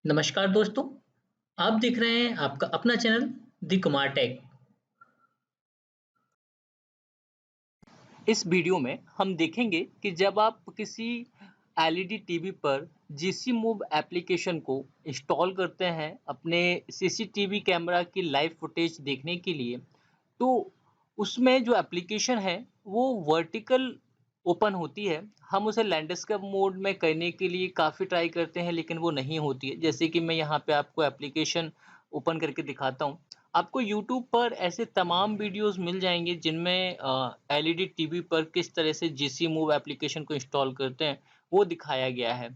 नमस्कार दोस्तों, आप देख रहे हैं आपका अपना चैनल दी कुमार टेक। इस वीडियो में हम देखेंगे कि जब आप किसी एलईडी टीवी पर जीसी मूव एप्लीकेशन को इंस्टॉल करते हैं अपने सीसीटीवी कैमरा की लाइव फुटेज देखने के लिए, तो उसमें जो एप्लीकेशन है वो वर्टिकल ओपन होती है। हम उसे लैंडस्केप मोड में करने के लिए काफ़ी ट्राई करते हैं लेकिन वो नहीं होती है। जैसे कि मैं यहाँ पे आपको एप्लीकेशन ओपन करके दिखाता हूँ। आपको यूट्यूब पर ऐसे तमाम वीडियोस मिल जाएंगे जिनमें एलईडी टीवी पर किस तरह से जीसी मूव एप्लीकेशन को इंस्टॉल करते हैं वो दिखाया गया है।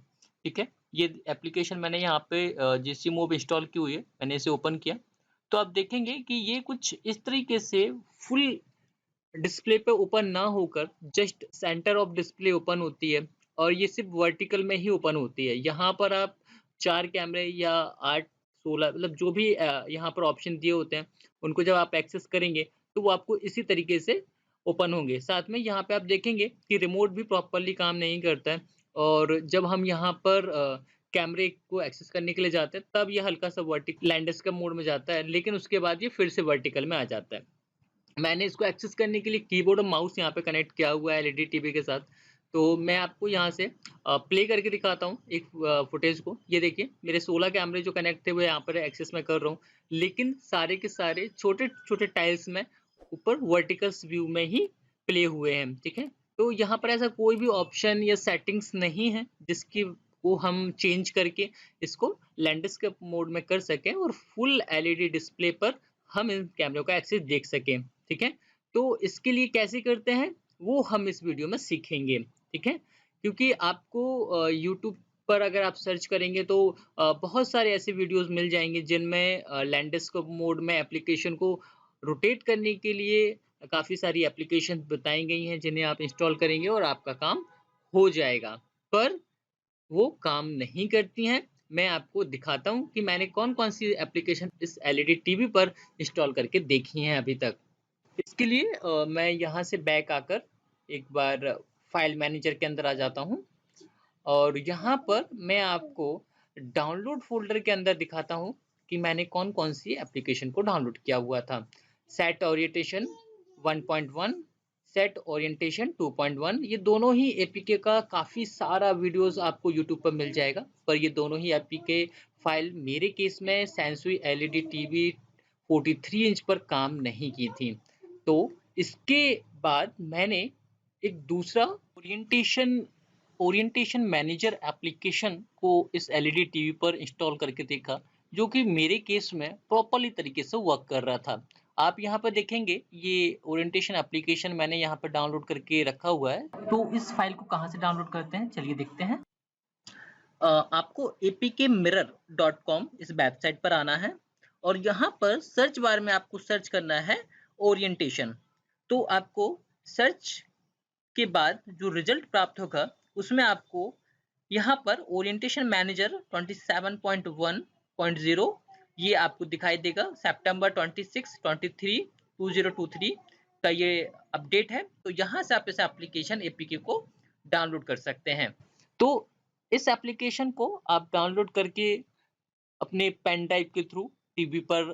ठीक है, ये एप्लीकेशन मैंने यहाँ पे जीसी मूव इंस्टॉल की हुई है। मैंने इसे ओपन किया तो आप देखेंगे कि ये कुछ इस तरीके से फुल डिस्प्ले पे ओपन ना होकर just centre of display open होती है और ये सिर्फ वर्टिकल में ही ओपन होती है। यहाँ पर आप 4 कैमरे या 8, 16 मतलब जो भी यहाँ पर ऑप्शन दिए होते हैं, उनको जब आप एक्सेस करेंगे तो वो आपको इसी तरीके से ओपन होंगे। साथ में यहाँ पे आप देखेंगे कि रिमोट भी प्रॉपर्ली काम नहीं करता है और जब हम यहाँ पर कैमरे को एक्सेस करने के लिए जाते हैं तब ये हल्का-सा वर्टिकल लैंडस्केप मोड में जाता है, लेकिन उसके बाद ये फिर से वर्टिकल में आ जाता है। मैंने इसको एक्सेस करने के लिए कीबोर्ड और माउस यहाँ पे कनेक्ट किया हुआ है एलईडी टीवी के साथ। तो मैं आपको यहाँ से प्ले करके दिखाता हूँ एक फुटेज को। ये देखिए मेरे 16 कैमरे जो कनेक्ट थे वो यहाँ पर एक्सेस मैं कर रहा हूँ, लेकिन सारे के सारे छोटे-छोटे टाइल्स में ऊपर वर्टिकल्स व्यू में ही प्ले हुए हैं, ठीक है? तो यहाँ पर ऐसा कोई भी ऑप्शन या सेटिंग्स नहीं है जिसकी को हम चेंज करके इसको लैंडस्केप मोड में कर सकें और फुल एलईडी डिस्प्ले पर हम इन कैमरों का एक्सेस देख सकें। ठीक है? तो इसके लिए कैसे करते हैं, वो हम इस वीडियो में सीखेंगे, ठीक है? क्योंकि आपको यूट्यूब पर अगर आप सर्च करेंगे तो बहुत सारे ऐसे वीडियोज़ मिल जाएँगे जिनमें लैंडस्केप मोड में एप्लीकेशन को रोटेट करने के लिए काफ़ी सारी एप्लीकेशन बताई गई हैं जिन्हें आप इंस्टॉल करेंगे और आपका काम हो जाएगा। पर वो काम नहीं करती हैं। मैं आपको दिखाता हूँ कि मैंने कौन-कौन सी एप्लीकेशन इस एलईडी टीवी पर इंस्टॉल करके देखी हैं अभी तक। इसके लिए मैं यहाँ से बैक आकर एक बार फाइल मैनेजर के अंदर आ जाता हूँ और यहाँ पर मैं आपको डाउनलोड फ़ोल्डर के अंदर दिखाता हूँ कि मैंने कौन-कौन सी एप्लीकेशन को डाउनलोड किया हुआ था। सेट ओरिएंटेशन 1.1, सेट ओरिएंटेशन 2.1, ये दोनों ही एपीके का काफ़ी सारा वीडियोज़ आपको यूट्यूब पर मिल जाएगा, पर ये दोनों ही एपीके फाइल मेरे केस में सेंसुई एलईडी टीवी 43 इंच पर काम नहीं की थी। तो इसके बाद मैंने एक दूसरा ओरिएंटेशन ओरिएंटेशन मैनेजर एप्लीकेशन को इस एलईडी टीवी पर इंस्टॉल करके देखा, जो कि मेरे केस में प्रॉपर्ली तरीके से वर्क कर रहा था। आप यहाँ पर देखेंगे ये ओरिएंटेशन एप्लीकेशन मैंने यहाँ पर डाउनलोड करके रखा हुआ है। तो इस फाइल को कहाँ से डाउनलोड करते हैं, चलिए देखते हैं। आपको apkmirror.com इस वेबसाइट पर आना है और यहाँ पर सर्च बार में आपको सर्च करना है ओरिएंटेशन। तो आपको सर्च के बाद जो रिजल्ट प्राप्त होगा उसमें आपको यहाँ पर ओरिएंटेशन मैनेजर 27.1.0 ये आपको दिखाई देगा। सितंबर 26 23 2023 का ये अपडेट है। तो यहाँ से आप इस एप्लीकेशन एपीके को डाउनलोड कर सकते हैं। तो इस एप्लीकेशन को आप डाउनलोड करके अपने पेन ड्राइव के थ्रू टीवी पर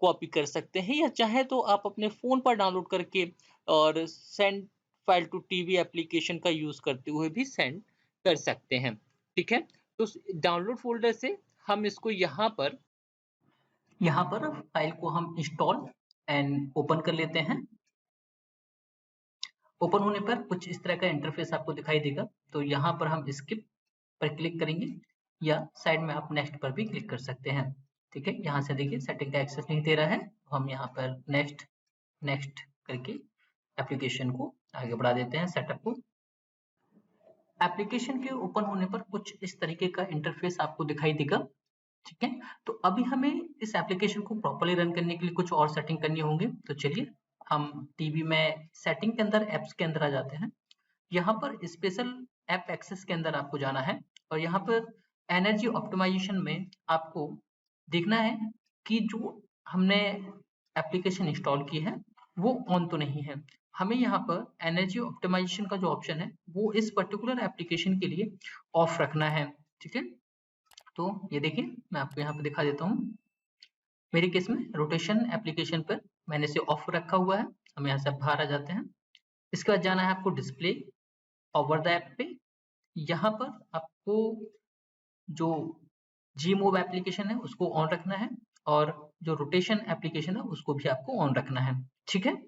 कॉपी कर सकते हैं या चाहे तो आप अपने फ़ोन पर डाउनलोड करके और send file to TV application का यूज़ करते हुए भी सेंड कर सकते हैं, ठीक है? तो डाउनलोड फ़ोल्डर से हम इसको यहाँ पर फाइल को हम इंस्टॉल एंड ओपन कर लेते हैं। ओपन होने पर कुछ इस तरह का इंटरफेस आपको दिखाई देगा। तो यहाँ पर हम स्किप पर क्लिक करेंगे या साइड में आप नेक्स्ट पर भी क्लिक कर सकते हैं, ठीक है? यहाँ से देखिए सेटिंग का एक्सेस नहीं दे रहा है, तो हम यहाँ पर नेक्स्ट नेक्स्ट करके एप्लीकेशन को आगे बढ़ा देते हैं सेटअप को। एप्लीकेशन के ओपन होने पर कुछ इस तरीके का इंटरफेस आपको दिखाई देगा, ठीक है? तो अभी हमें इस एप्लीकेशन को प्रॉपर्ली रन करने के लिए कुछ और सेटिंग करनी होंगे। तो चलिए हम टीवी में सेटिंग के अंदर ऐप्स के अंदर आ जाते हैं। यहाँ पर स्पेशल ऐप एक्सेस के अंदर आपको जाना है और यहाँ पर एनर्जी ऑप्टिमाइजेशन में आपको देखना है कि जो हमने एप्लीकेशन इंस्टॉल की है वो ऑन तो नहीं है। हमें यहाँ पर एनर्जी ऑप्टिमाइजेशन का जो ऑप्शन है वो इस पर्टिकुलर एप्लीकेशन के लिए ऑफ रखना है, ठीक है? तो ये देखिए मैं आपको यहाँ पे दिखा देता हूँ। मेरे केस में रोटेशन एप्लीकेशन पर मैंने इसे ऑफ रखा हुआ है। हम यहाँ से बाहर आ जाते हैं। इसके बाद जाना है आपको डिस्प्ले ओवर द ऐप पे। यहाँ पर आपको जो Gmove एप्लीकेशन है उसको ऑन रखना है और जो रोटेशन एप्लीकेशन है उसको भी आपको ऑन रखना है। ठीक है,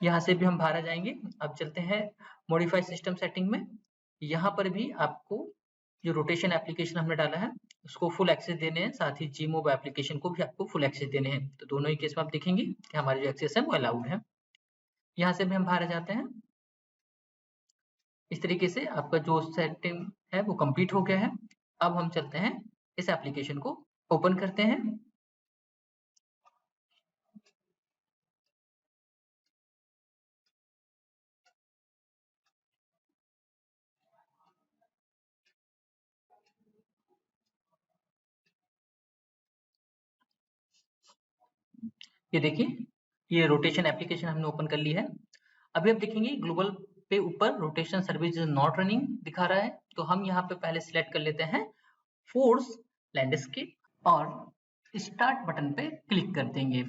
यहाँ से भी हम बाहर आ जाएंगे। अब चलते हैं मॉडिफाई सिस्टम सेटिंग में। यहाँ पर भी आपको जो रोटेशन एप्लीकेशन हमने डाला है उसको फुल एक्सेस देने हैं, साथ ही Gmove एप्लीकेशन को भी आपको फुल एक्सेस देने हैं। तो दोनों ही केस में आप देखेंगे कि हमारे जो एक्सेस है वो अलाउड है। यहाँ से भी हम बाहर आ जाते हैं। इस तरीके से आपका जो सेटिंग है वो कंप्लीट हो गया है। अब हम चलते हैं इस एप्लीकेशन को ओपन करते हैं। ये देखिए ये रोटेशन एप्लीकेशन हमने ओपन कर ली है। अभी आप देखेंगे ग्लोबल पे ऊपर rotation service is not running दिखा रहा है। तो हम यहाँ पे पहले सिलेक्ट कर लेते हैं फोर्स लैंडस्केप और स्टार्ट बटन पे क्लिक कर देंगे।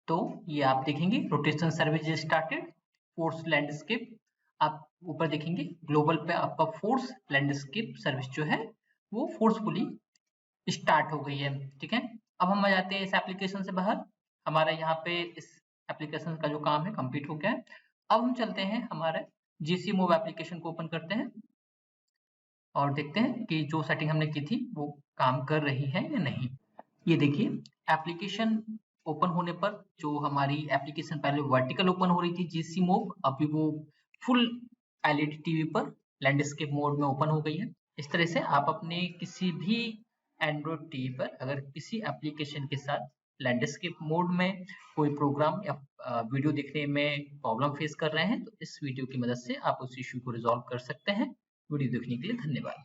तो ये आप देखेंगे rotation service started force landscape. आप ऊपर देखेंगे ग्लोबल पे आपका फोर्स लैंडस्केप सर्विस जो है वो फोर्सफुली स्टार्ट हो गई है। ठीक है, अब हम आ जाते हैं इस एप्लीकेशन से बाहर। हमारा यहाँ पे इस एप्लीकेशन का जो काम है कंप्लीट हो गया है। अब हम चलते हैं हमारे GCMove एप्लीकेशन को ओपन करते हैं और देखते हैं कि जो सेटिंग हमने की थी वो काम कर रही है या नहीं। ये देखिए एप्लीकेशन ओपन होने पर जो हमारी एप्लीकेशन पहले वर्टिकल ओपन हो रही थी GCMove, अभी वो फुल LED टीवी पर लैंडस्केप मोड में ओपन हो गई है। इस तरह से आप अपने किसी भी एंड्रॉइड टीवी पर अगर किसी एप्लीकेशन के साथ लैंडस्केप मोड में कोई प्रोग्राम या वीडियो देखने में प्रॉब्लम फेस कर रहे हैं तो इस वीडियो की मदद से आप उस इश्यू को रिजॉल्व कर सकते हैं। वीडियो देखने के लिए धन्यवाद।